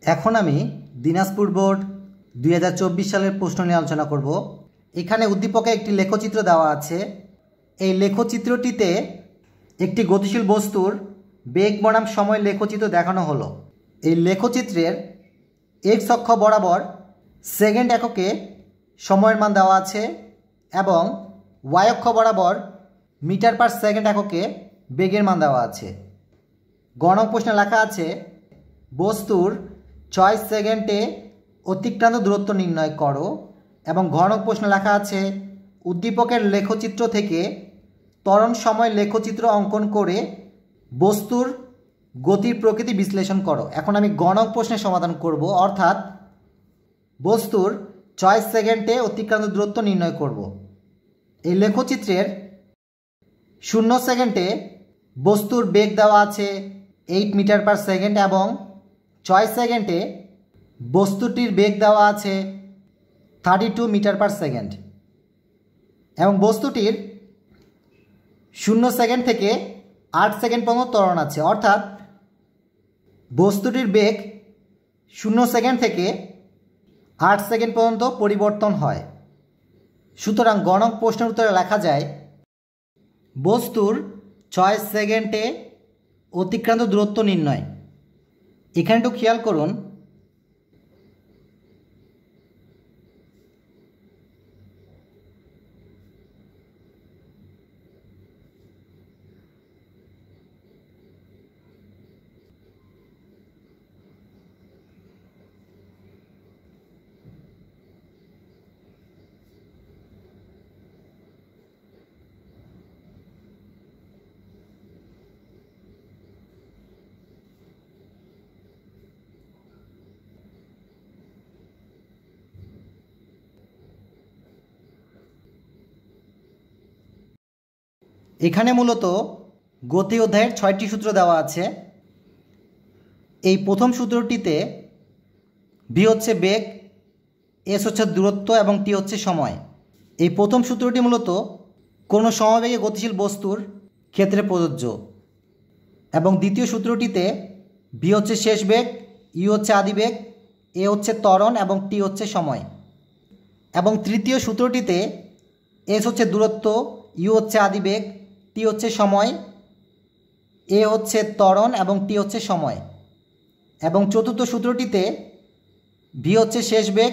এখন আমি দিনাজপুর বোর্ড 2024 সালের প্রশ্ন নিয়ে আলোচনা করব। এখানে উদ্দীপকে একটি লেখচিত্র দেওয়া আছে। এই লেখচিত্রটিতে একটি গতিশীল বস্তুর বেগ বনাম সময় লেখচিত্র দেখানো হলো। এই লেখচিত্রের এক্স অক্ষ বরাবর সেকেন্ড এককে সময়ের মান দেওয়া আছে এবং ওয়াই অক্ষ বরাবর মিটার পার সেকেন্ড এককে বেগের মান দেওয়া আছে। গণক প্রশ্নে লেখা আছে বস্তুর 6 সেকেন্ডে অতিক্রান্ত দূরত্ব নির্ণয় করো, এবং ঘনক প্রশ্নে লেখা আছে উদ্দীপকের লেখচিত্র থেকে ত্বরণ সময় লেখচিত্র অঙ্কন করে বস্তুর গতির প্রকৃতি বিশ্লেষণ করো। এখন আমি গণক প্রশ্নের সমাধান করব, অর্থাৎ বস্তুর 6 সেকেন্ডে অতিক্রান্ত দূরত্ব নির্ণয় করব। এই লেখচিত্রের 0 সেকেন্ডে বস্তুর বেগ দেওয়া আছে 8 মিটার পার সেকেন্ড এবং 6 সেকেন্ডে বস্তুটির বেগ দেওয়া আছে 32 মিটার পার সেকেন্ড, এবং বস্তুটির 0 সেকেন্ড থেকে 8 সেকেন্ড পর্যন্ত ত্বরণ আছে, অর্থাৎ বস্তুটির বেগ 0 সেকেন্ড থেকে 8 সেকেন্ড পর্যন্ত পরিবর্তন হয়। সুতরাং গণক প্রশ্নের উত্তরে লেখা যায় বস্তুর 6 সেকেন্ডে অতিক্রান্ত দূরত্ব নির্ণয়। এখানে একটু খেয়াল করুন, এখানে মূলত গতি অধ্যায়ের 6টি সূত্র দেওয়া আছে। এই প্রথম সূত্রটিতে ভি হচ্ছে বেগ, এস হচ্ছে দূরত্ব এবং টি হচ্ছে সময়। এই প্রথম সূত্রটি মূলত কোনো সমবেগে গতিশীল বস্তুর ক্ষেত্রে প্রযোজ্য, এবং দ্বিতীয় সূত্রটিতে ভি হচ্ছে শেষ বেগ, ইউ হচ্ছে আদিবেগ, এ হচ্ছে ত্বরণ এবং টি হচ্ছে সময়। এবং তৃতীয় সূত্রটিতে এস হচ্ছে দূরত্ব, ইউ হচ্ছে আদিবেগ, টি হচ্ছে সময়, এ হচ্ছে ত্বরণ এবং টি হচ্ছে সময়। এবং চতুর্থ সূত্রটিতে ভি হচ্ছে শেষ বেগ,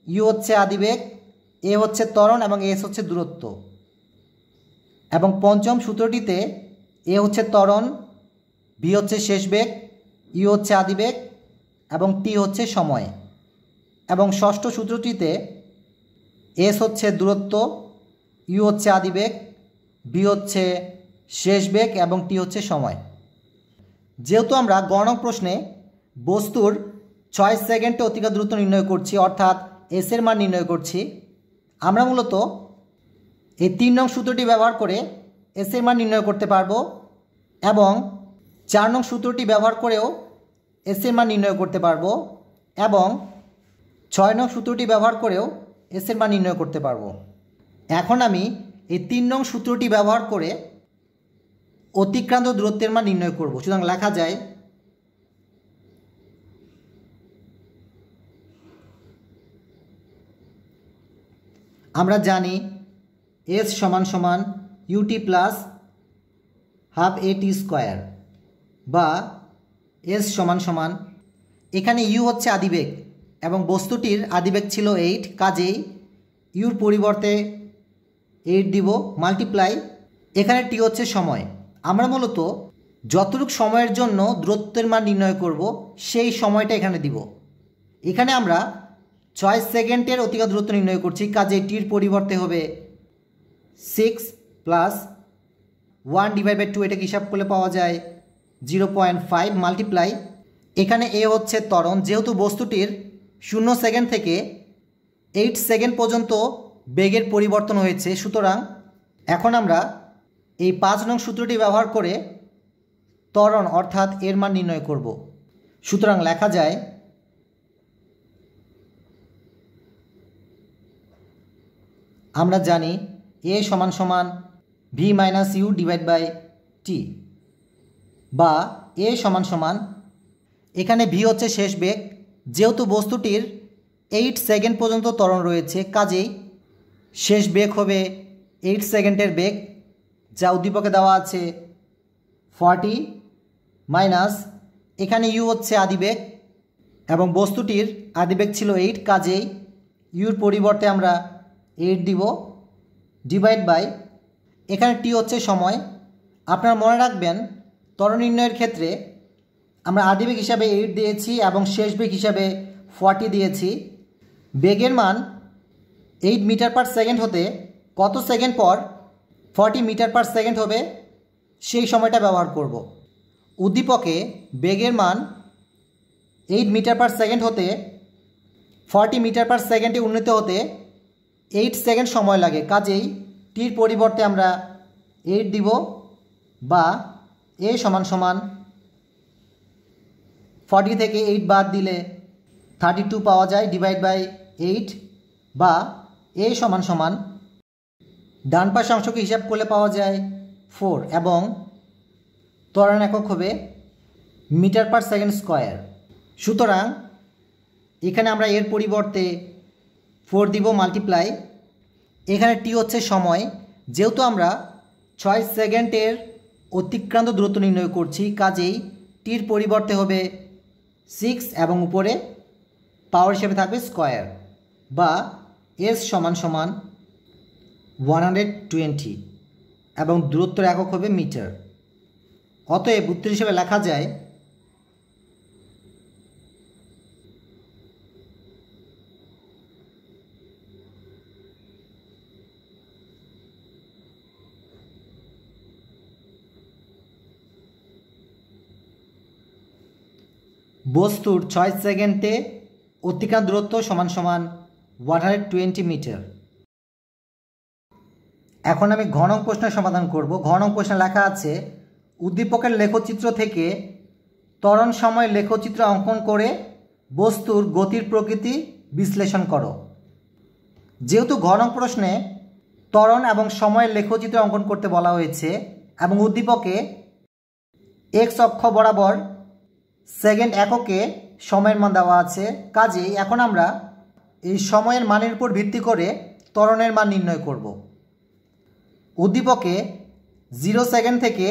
ইউ হচ্ছে আদিবেগ, এ হচ্ছে ত্বরণ এবং এস হচ্ছে দূরত্ব। এবং পঞ্চম সূত্রটিতে এ হচ্ছে ত্বরণ, ভি হচ্ছে শেষ বেগ, ইউ হচ্ছে আদিবেগ এবং টি হচ্ছে সময়। এবং ষষ্ঠ সূত্রটিতে এস হচ্ছে দূরত্ব, ইউ হচ্ছে আদিবেগ, ভি হচ্ছে শেষ বেগ এবং টি হচ্ছে সময়। যেহেতু আমরা গণক প্রশ্নে বস্তুর 6 সেকেন্ডে অতিক্রান্ত দূরত্ব নির্ণয় করছি, অর্থাৎ এস এর মান নির্ণয় করছি, আমরা মূলত এই 3 নং সূত্রটি ব্যবহার করে এস এর মান নির্ণয় করতে পারবো, এবং 4 নং সূত্রটি ব্যবহার করেও এস এর মান নির্ণয় করতে পারবো, এবং 6 নং সূত্রটি ব্যবহার করেও এস এর মান নির্ণয় করতে পারবো। এখন আমি এই 3 নং সূত্রটি ব্যবহার করে অতিক্রান্ত দূরত্বের মান নির্ণয় করব। সুতরাং লেখা যায় আমরা জানি এস সমান সমান ইউটি প্লাস হাফ এ টি স্কোয়ার, বা এস সমান সমান, এখানে ইউ হচ্ছে আদিবেগ এবং বস্তুটির আদিবেগ ছিল 8, কাজেই ইউর পরিবর্তে 8 দিব, মাল্টিপ্লাই, এখানে টি হচ্ছে সময়। আমরা মূলত যতটুকু সময়ের জন্য দূরত্বের মান নির্ণয় করব সেই সময়টা এখানে দিব। এখানে আমরা 6 সেকেন্ডের অতিক্রান্ত দূরত্ব নির্ণয় করছি, কাজে টির পরিবর্তে হবে 6 প্লাস 1/2, এটাকে হিসাব করলে পাওয়া যায় 0.5, মাল্টিপ্লাই, এখানে এ হচ্ছে ত্বরণ, যেহেতু বস্তুটির 0 সেকেন্ড থেকে 8 সেকেন্ড পর্যন্ত বেগের পরিবর্তন হয়েছে, সুতরাং এখন আমরা এই 5 নং সূত্রটি ব্যবহার করে ত্বরণ অর্থাৎ এর মান নির্ণয় করব। সুতরাং লেখা যায় আমরা জানি এ সমান সমান v minus u divide by t, বা এ সমান সমান, এখানে ভি হচ্ছে শেষ বেগ যেহেতু বস্তুটির 8 সেকেন্ড পর্যন্ত ত্বরণ রয়েছে, কাজেই শেষ বেগ হবে 8 সেকেন্ডের বেগ, যা উদ্দীপকে দেওয়া আছে 40 মাইনাস এখানে ইউ হচ্ছে আদিবেগ এবং বস্তুটির আদিবেগ ছিল 8, কাজেই ইউর পরিবর্তে আমরা 8 দিব, ডিভাইড বাই এখানে টি হচ্ছে সময়। আপনারা মনে রাখবেন ত্বরণ নির্ণয়ের ক্ষেত্রে আমরা আদিবেগ হিসাবে 8 দিয়েছি এবং শেষ বেগ হিসাবে 40 দিয়েছি। বেগের মান 8 মিটার পার সেকেন্ড হতে কত সেকেন্ড পর 40 মিটার পার সেকেন্ড হবে সেই সময়টা ব্যবহার করব। উদ্দীপকে বেগের মান 8 মিটার পার সেকেন্ড হতে 40 মিটার পার সেকেন্ডে উন্নীত হতে 8 সেকেন্ড সময় লাগে, কাজেই টির পরিবর্তে আমরা 8 দিব বা এ সমান সমান 40 থেকে 8 বাদ দিলে 32 পাওয়া যায়, ডিভাইড বাই 8 বা এ সমান সমান ডান পাশ অংশকে হিসাব করলে পাওয়া যায় 4 এবং ত্বরণ একক হবে মিটার পার সেকেন্ড স্কোয়ার। সুতরাং এখানে আমরা এর পরিবর্তে 4 দিব মাল্টিপ্লাই, এখানে টি হচ্ছে সময়, যেহেতু আমরা 6 সেকেন্ডের অতিক্রান্ত দূরত্ব নির্ণয় করছি, কাজেই টির পরিবর্তে হবে 6 এবং উপরে পাওয়ার হিসেবে থাকবে স্কোয়ার বা এস সমান সমান 120 এবং দূরত্বের একক হবে মিটার। অতএব উত্তর হিসেবে লেখা যায় বস্তুর 6 সেকেন্ডে অতিক্রান্ত দূরত্ব সমান সমান 120 মিটার। এখন আমি ঘ নং প্রশ্নের সমাধান করব। ঘ নং প্রশ্নে লেখা আছে উদ্দীপকের লেখচিত্র থেকে ত্বরণ সময় লেখচিত্র অঙ্কন করে বস্তুর গতির প্রকৃতি বিশ্লেষণ করো। যেহেতু ঘ নং প্রশ্নে ত্বরণ এবং সময়ের লেখচিত্র অঙ্কন করতে বলা হয়েছে এবং উদ্দীপকে এক্স অক্ষ বরাবর সেকেন্ড এককে সময়ের মান দেওয়া আছে, কাজেই এখন আমরা এই সময়ের মানের উপর ভিত্তি করে ত্বরণের মান নির্ণয় করব। উদ্দীপকে 0 সেকেন্ড থেকে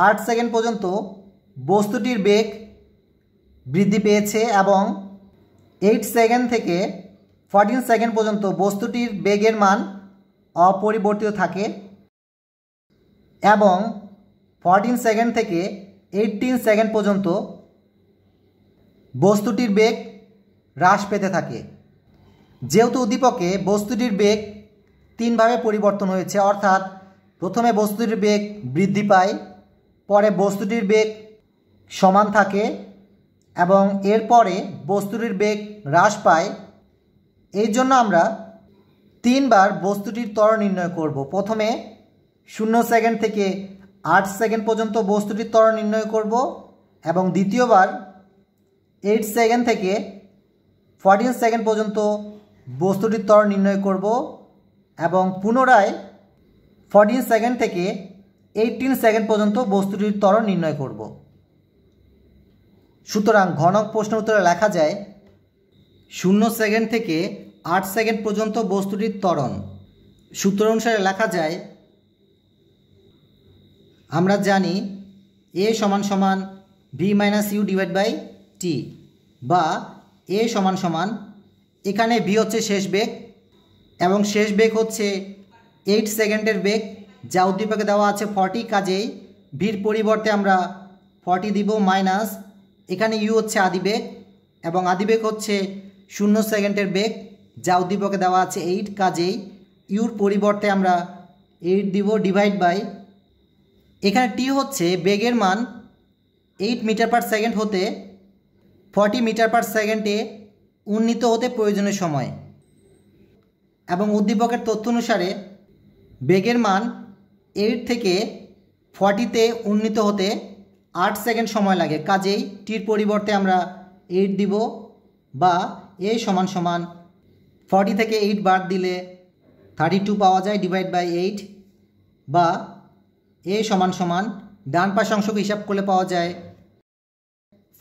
8 সেকেন্ড পর্যন্ত বস্তুটির বেগ বৃদ্ধি পেয়েছে এবং 8 সেকেন্ড থেকে 14 সেকেন্ড পর্যন্ত বস্তুটির বেগের মান অপরিবর্তিত থাকে এবং 14 সেকেন্ড থেকে 18 সেকেন্ড পর্যন্ত বস্তুটির বেগ হ্রাস পেতে থাকে। যেহেতু উদ্দীপকে বস্তুটির বেগ 3 ভাবে পরিবর্তন হয়েছে, অর্থাৎ প্রথমে বস্তুটির বেগ বৃদ্ধি পায়, পরে বস্তুটির বেগ সমান থাকে এবং এরপরে বস্তুটির বেগ হ্রাস পায়, এই জন্য আমরা 3 বার বস্তুটির ত্বরণ নির্ণয় করব। প্রথমে 0 সেকেন্ড থেকে 8 সেকেন্ড পর্যন্ত বস্তুটির ত্বরণ নির্ণয় করব এবং দ্বিতীয়বার 8 সেকেন্ড থেকে 14 সেকেন্ড পর্যন্ত বস্তুটির ত্বরণ নির্ণয় করব এবং পুনরায় 14 সেকেন্ড থেকে 18 সেকেন্ড পর্যন্ত বস্তুটির ত্বরণ নির্ণয় করব। সুতরাং ঘ নং প্রশ্নের উত্তরে লেখা যায় 0 সেকেন্ড থেকে 8 সেকেন্ড পর্যন্ত বস্তুটির ত্বরণ। সূত্র অনুসারে লেখা যায়, আমরা জানি এ সমান সমান v minus u divide by t বা এ সমান সমান এখানে ভি হচ্ছে শেষ বেগ এবং শেষ বেগ হচ্ছে 8 সেকেন্ডের বেগ, যা উদ্দীপকে দেওয়া আছে 40, কাজেই ভির পরিবর্তে আমরা 40 দিব মাইনাস এখানে ইউ হচ্ছে আদিবেগ এবং আদিবেগ হচ্ছে 0 সেকেন্ডের বেগ, যা উদ্দীপকে দেওয়া আছে 8, কাজেই ইউর পরিবর্তে আমরা 8 দিব, ডিভাইড বাই এখানে টি হচ্ছে বেগের মান 8 মিটার পার সেকেন্ড হতে 40 মিটার পার সেকেন্ডে উন্নীত হতে প্রয়োজনীয় সময় এবং উদ্দীপকের তথ্য অনুসারে বেগের মান 8 থেকে 40-তে উন্নীত হতে 8 সেকেন্ড সময় লাগে, কাজেই টির পরিবর্তে আমরা 8 দিব বা এ সমান সমান 40 থেকে 8 বাদ দিলে 32 পাওয়া যায়, ডিভাইড বাই 8 বা এ সমান সমান ডান পাশ অংশকে হিসাব করলে পাওয়া যায়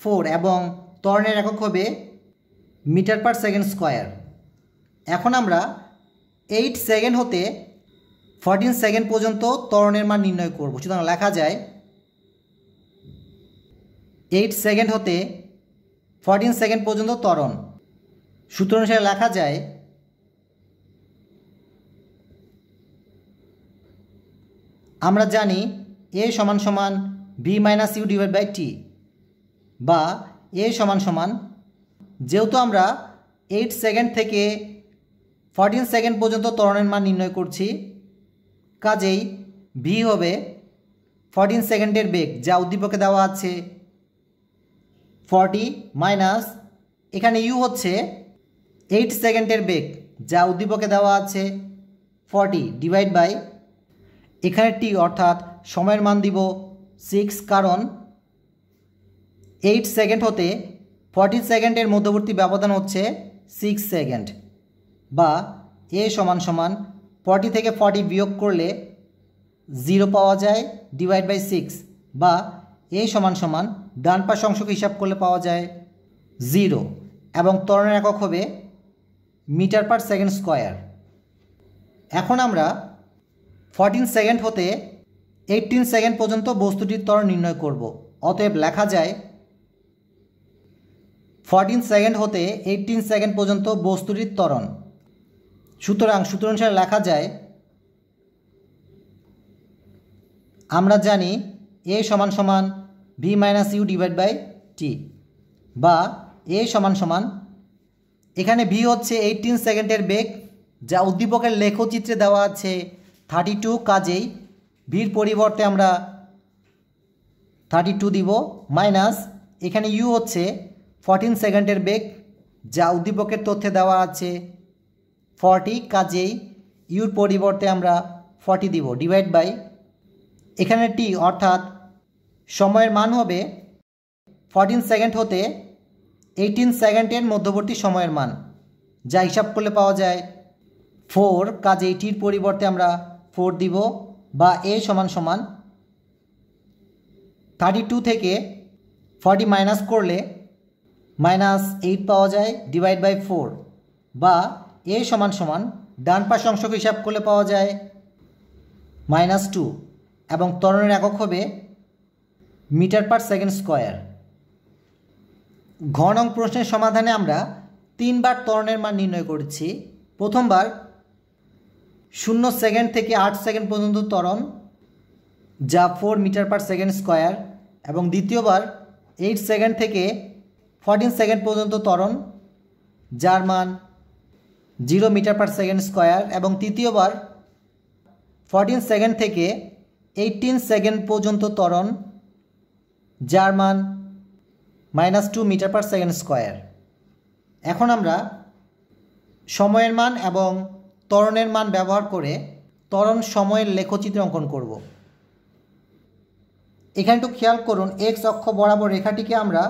4 এবং ত্বরণের একক হবে মিটার পার সেকেন্ড স্কোয়ার। এখন আমরা 8 সেকেন্ড হতে 14 সেকেন্ড পর্যন্ত ত্বরণের মান নির্ণয় করব। সুতরাং লেখা যায় 8 সেকেন্ড হতে 14 সেকেন্ড পর্যন্ত ত্বরণ। সূত্র অনুসারে লেখা যায় আমরা জানি a সমান সমান b minus u divide by t, বা a সমান সমান, যেহেতু আমরা 8 সেকেন্ড থেকে 14 সেকেন্ড পর্যন্ত ত্বরণের মান নির্ণয় করছি, কাজেই v হবে 14 সেকেন্ডের বেগ যা উদ্দীপকে দেওয়া আছে 40 মাইনাস এখানে u হচ্ছে 8 সেকেন্ডের বেগ যা উদ্দীপকে দেওয়া আছে 40 ডিভাইড বাই এখানে টি অর্থাৎ সময়ের মান দিব 6, কারণ 8 সেকেন্ড হতে 40 সেকেন্ডের মধ্যবর্তী ব্যবধান হচ্ছে 6 সেকেন্ড, বা a সমান সমান 40 থেকে 40 বিয়োগ করলে 0 পাওয়া যায় ডিভাইড বাই 6, বা a সমান সমান ডান পাশ অংশকে হিসাব করলে পাওয়া যায় 0, এবং ত্বরণের একক হবে মিটার পার সেকেন্ড স্কোয়ার। এখন আমরা 14 সেকেন্ড হতে 18 সেকেন্ড পর্যন্ত বস্তুটির ত্বরণ নির্ণয় করব। অতএব লেখা যায় 14 সেকেন্ড হতে 18 সেকেন্ড পর্যন্ত বস্তুটির ত্বরণ। সুতরাং সূত্র অনুসারে লেখা যায় আমরা জানি a সমান সমান b minus u divide by t, বা a সমান সমান, এখানে v হচ্ছে 18 সেকেন্ডের বেগ যা উদ্দীপকের লেখচিত্রে দেওয়া আছে 32, কাজেই ভির পরিবর্তে আমরা 32 দিব, মাইনাস এখানে u হচ্ছে 14 সেকেন্ডের বেগ যা উদ্দীপকের তথ্যে দেওয়া আছে 40, কাজেই ইউর পরিবর্তে আমরা 40 দিব, ডিভাইড বাই এখানে টি অর্থাৎ সময়ের মান হবে 14 সেকেন্ড হতে 18 সেকেন্ডের মধ্যবর্তী সময়ের মান যা হিসাব করলে পাওয়া যায় 4, কাজেই টির পরিবর্তে আমরা 4 দিব, বা a সমান সমান 32 থেকে 40 মাইনাস করলে -8 পাওয়া যায় ডিভাইড বাই 4, বা a সমান সমান ডান পাশ অংশকে হিসাব করলে পাওয়া যায় -2, এবং ত্বরণের একক হবে মিটার পার সেকেন্ড স্কোয়ার। ঘ নং প্রশ্নের সমাধানে আমরা 3 বার ত্বরণের মান নির্ণয় করেছি। প্রথমবার 0 সেকেন্ড থেকে 8 সেকেন্ড পর্যন্ত ত্বরণ যা 4 মিটার পার সেকেন্ড স্কোয়ার, এবং দ্বিতীয়বার 8 সেকেন্ড থেকে 14 সেকেন্ড পর্যন্ত ত্বরণ যার মান 0 মিটার পার সেকেন্ড স্কোয়ার, এবং তৃতীয়বার 14 সেকেন্ড থেকে 18 সেকেন্ড পর্যন্ত ত্বরণ যার মান -2 মিটার পার সেকেন্ড স্কোয়ার। এখন আমরা সময়ের মান এবং ত্বরণের মান ব্যবহার করে ত্বরণ সময়ের লেখচিত্র অঙ্কন করব। এখানে একটু খেয়াল করুন, x অক্ষ বরাবর রেখাটিকে আমরা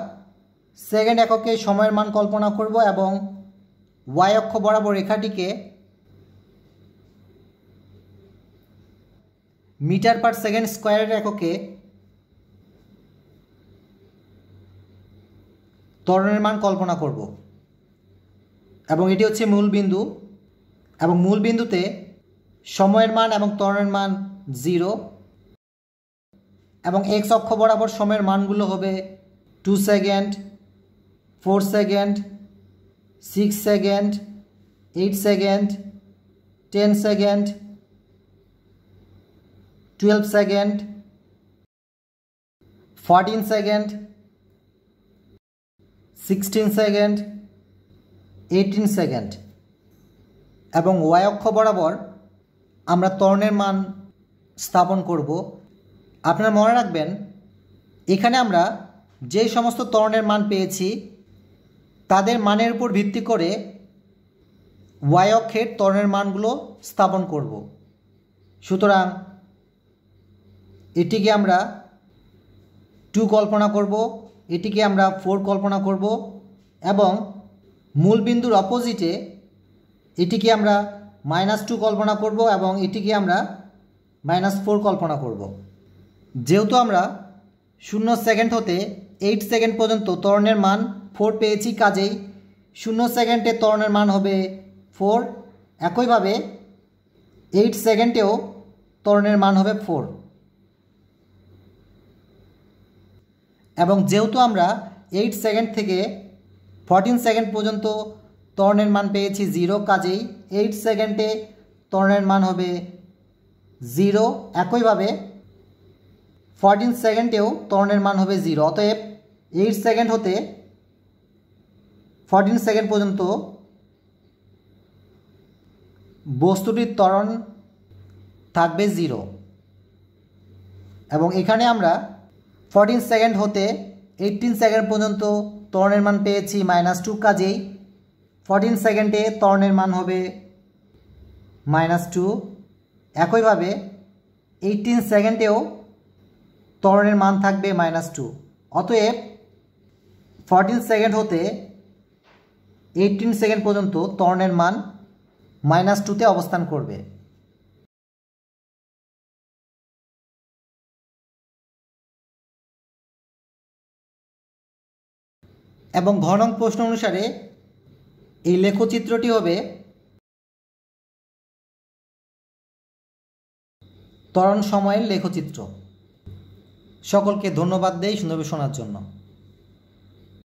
সেকেন্ড এককে সময়ের মান কল্পনা করব, এবং y অক্ষ বরাবর রেখাটিকে মিটার পার সেকেন্ড স্কোয়ারের এককে ত্বরণের মান কল্পনা করব, এবং এটি হচ্ছে মূল বিন্দু, এবং মূল বিন্দুতে সময়ের মান এবং ত্বরণের মান 0, এবং x অক্ষ বরাবর সময়ের মানগুলো হবে 2 second, 4 second, 6 second, 8 second, 10 second, 12 second, 14 second, 16 second, 18 second, এবং y অক্ষ বরাবর আমরা ত্বরণের মান স্থাপন করব। আপনারা মনে রাখবেন, এখানে আমরা যে সমস্ত ত্বরণের মান পেয়েছি তাদের মানের উপর ভিত্তি করে y অক্ষের ত্বরণের মানগুলো স্থাপন করব। সুতরাং এটিকে আমরা 2 কল্পনা করব, এটিকে আমরা 4 কল্পনা করব, এবং মূল বিন্দুর অপোজিটে এটিকে আমরা -2 কল্পনা করব, এবং এটিকে আমরা -4 কল্পনা করব। যেহেতু আমরা 0 সেকেন্ড হতে 8 সেকেন্ড পর্যন্ত ত্বরণের মান 4 পেয়েছি, কাজেই 0 সেকেন্ডে ত্বরণের মান হবে 4। একইভাবে 8 সেকেন্ডেও ত্বরণের মান হবে 4। এবং যেহেতু আমরা 8 সেকেন্ড থেকে 14 সেকেন্ড পর্যন্ত ত্বরণের মান পেয়েছি 0, কাজেই 8 সেকেন্ডে ত্বরণের মান হবে 0। একইভাবে 14 সেকেন্ডেও ত্বরণের মান হবে 0। অতএব 8 সেকেন্ড হতে 14 সেকেন্ড পর্যন্ত বস্তুটির ত্বরণ থাকবে 0। এবং এখানে আমরা 14 সেকেন্ড হতে 18 সেকেন্ড পর্যন্ত ত্বরণের মান পেয়েছি -2, কাজেই 14 সেকেন্ডে ত্বরণের মান হবে -2। একইভাবে 18 সেকেন্ডেও ত্বরণের মান থাকবে -2। অতএব 14 সেকেন্ড হতে 18 সেকেন্ড পর্যন্ত ত্বরণের মান -2তে অবস্থান করবে। এবং ঘ নং প্রশ্ন অনুসারে এই লেখচিত্রটি হবে ত্বরণ সময়ের লেখচিত্র। সকলকে ধন্যবাদ দেই সুন্দরভাবে শোনার জন্য।